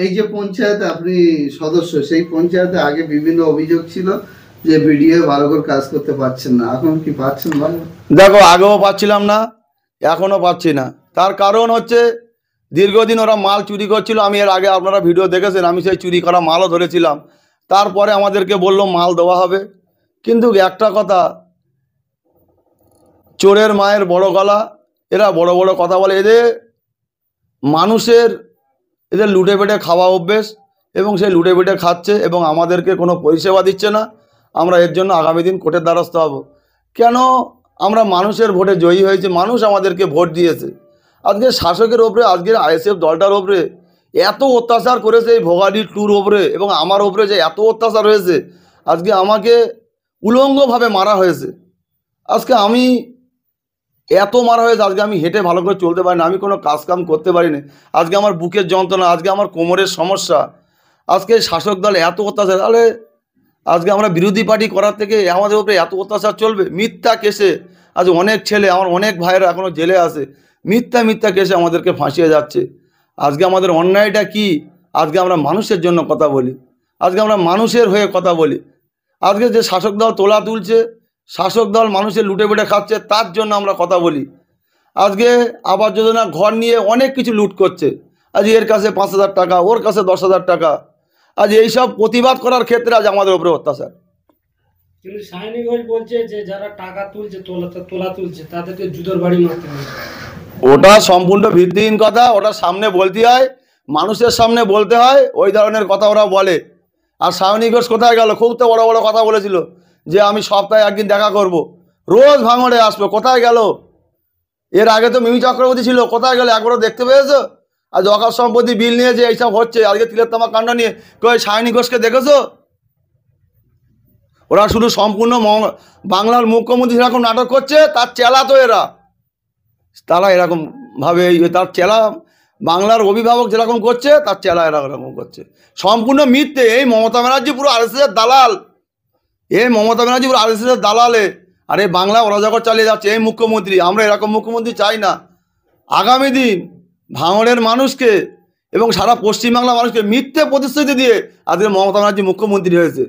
এই যে পঞ্চায়েত আপনি সদস্য, সেই পঞ্চায়েতে আগে বিভিন্ন অভিযোগ ছিল যে বিডিও ভালো করে কাজ করতে পারছেন না, এখন কি পাচ্ছেন ভালো? দেখো, আগেও পাচ্ছিলাম না, এখনও পাচ্ছি না। তার কারণ হচ্ছে দীর্ঘদিন ওরা মাল চুরি করছিল। আমি এর আগে আপনারা ভিডিও দেখেছেন, আমি সেই চুরি করা মালও ধরেছিলাম। তারপরে আমাদেরকে বলল মাল দেওয়া হবে। কিন্তু একটা কথা, চোরের মায়ের বড় গলা, এরা বড় বড় কথা বলে। এদের লুটে পেটে খাওয়া অভ্যেস, এবং সেই লুটে পেটে খাচ্ছে এবং আমাদেরকে কোনো পরিষেবা দিচ্ছে না। আমরা এর জন্য আগামী দিন কোর্টের দ্বারস্থ হব। কেন? আমরা মানুষের ভোটে জয়ী হয়েছে, মানুষ আমাদেরকে ভোট দিয়েছে। আজকে শাসকের ওপরে, আজকের আইএসএফ দলটার ওপরে এত অত্যাচার করেছে, এই ভোগাড়ি টুর ওপরে এবং আমার ওপরে যে এত অত্যাচার হয়েছে, আজকে আমাকে উলঙ্গভাবে মারা হয়েছে। আজকে আমি এত মারা হয়েছে, আজকে আমি হেঁটে ভালো করে চলতে পারি না, আমি কোনো কাজকাম করতে পারি না। আজকে আমার বুকের যন্ত্রণা, আজকে আমার কোমরের সমস্যা। আজকে শাসক দল এত অত্যাচার, তাহলে আজকে আমরা বিরোধী পার্টি করার থেকে আমাদের উপরে এত অত্যাচার চলবে? মিথ্যা কেসে আজ অনেক ছেলে, আমার অনেক ভাইয়েরা এখনও জেলে আছে, মিথ্যা কেসে আমাদেরকে ফাঁসিয়ে যাচ্ছে। আজকে আমাদের অন্যায়টা কি? আজকে আমরা মানুষের জন্য কথা বলি, আজকে আমরা মানুষের হয়ে কথা বলি। আজকে যে শাসক দল তোলা তুলছে, শাসক দল মানুষের লুটে পুটে খাচ্ছে, তার জন্য আমরা কথা বলি। আজকে আবাস যোজনা ঘর নিয়ে অনেক কিছু লুট করছে। আজ এর কাছে 5,000 টাকা, ওর কাছে 10,000 টাকা। আজ এইসব প্রতিবাদ করার ক্ষেত্রে আজ আমাদের উপরে অত্যাচার। কিন্তু সায়নী ঘোষ বলছে যে যারা টাকা তুলছে, তোলা তুলছে, তাদেরকে জুতোর বাড়ি মারতে হবে। ওটা সম্পূর্ণ ভিত্তিহীন কথা। ওটা সামনে বলতে হয়, মানুষের সামনে বলতে হয়, ওই ধরনের কথা ওরা বলে। আর সায়নী ঘোষ কোথায় গেল? খুব তো বড় বড় কথা বলেছিল যে আমি সপ্তাহে একদিন দেখা করব, রোজ ভাঙড়ে আসবো। কোথায় গেল? এর আগে তো মিমি চক্রবর্তী ছিল, কোথায় গেল? একবারও দেখতে পেয়েছো? আজ অকাল সম্পত্তি বিল নিয়ে যে এইসব হচ্ছে, আজকে তিলোত্তমা কাণ্ড নিয়ে, কই সায়নী ঘোষকে দেখেছো? ওরা শুধু সম্পূর্ণ বাংলার মুখ্যমন্ত্রী যেরকম নাটক করছে, তার চেলা তো এরা, তারা এরকম ভাবে, তার চেলা বাংলার অভিভাবক যেরকম করছে, তার চেলা এরকম করছে। সম্পূর্ণ মিথ্যে। এই মমতা ব্যানার্জি পুরো আরএসএসের দালাল, এই মমতা ব্যানার্জি পুরো আরএসএসের দালালে। আর এই বাংলা অরাজকতা চালিয়ে যাচ্ছে এই মুখ্যমন্ত্রী। আমরা এরকম মুখ্যমন্ত্রী চাই না। আগামী দিন ভাঙড়ের মানুষকে এবং সারা পশ্চিমবাংলার মানুষকে মিথ্যে প্রতিশ্রুতি দিয়ে আজকে মমতা ব্যানার্জি মুখ্যমন্ত্রী হয়েছে।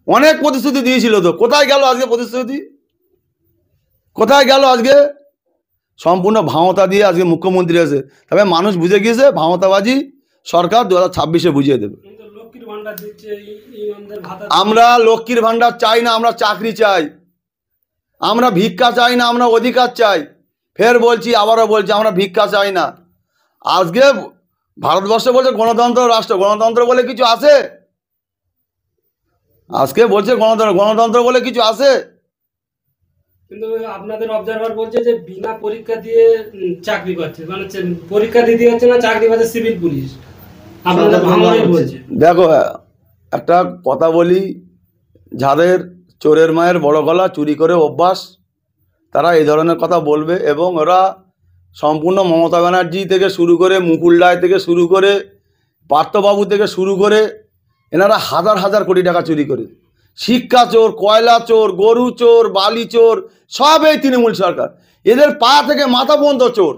অনেক প্রতিশ্রুতি দিয়েছিল, তো কোথায় গেল আজকে প্রতিশ্রুতি? কোথায় গেল আজকে? সম্পূর্ণ ভাঁওতা দিয়ে আজকে মুখ্যমন্ত্রী হয়েছে। তবে মানুষ বুঝে গিয়েছে ভাঁওতাবাজি সরকার 2026-এ বুঝিয়ে দেবে। আমরা লক্ষ্মীর ভাণ্ডার চাই না, আমরা চাকরি চাই। আমরা ভিক্ষা চাই না, আমরা অধিকার চাই। ফের বলছি, আবারও বলছি, আমরা ভিক্ষা চাই না। আজকে ভারতবর্ষ বলছে গণতন্ত্র রাষ্ট্র, গণতন্ত্র বলে কিছু আছে? আজকে বলছে গণতন্ত্র বলে কিছু আছে? কিন্তু আপনাদের অবজারভার বলছে যে বিনা পরীক্ষা দিয়ে চাকরি পাচ্ছে, মানে পরীক্ষা দিতে হচ্ছে না, চাকরি পাচ্ছে সিভিল পুলিশ। আপনাদের ভাঙড়ে বলছে। দেখো, একটা কথা বলি, যাদের চোরের মায়ের বড় গলা, চুরি করে অভ্যাস, তারা এই ধরনের কথা বলবে। এবং ওরা সম্পূর্ণ মমতা ব্যানার্জি থেকে শুরু করে, মুকুল রায় থেকে শুরু করে, পার্থবাবু থেকে শুরু করে, এনারা হাজার হাজার কোটি টাকা চুরি করে। শিক্ষা চোর, কয়লা চোর, গরু চোর, বালি চোর, সব এই তৃণমূল সরকার। এদের পা থেকে মাথা পর্যন্ত চোর।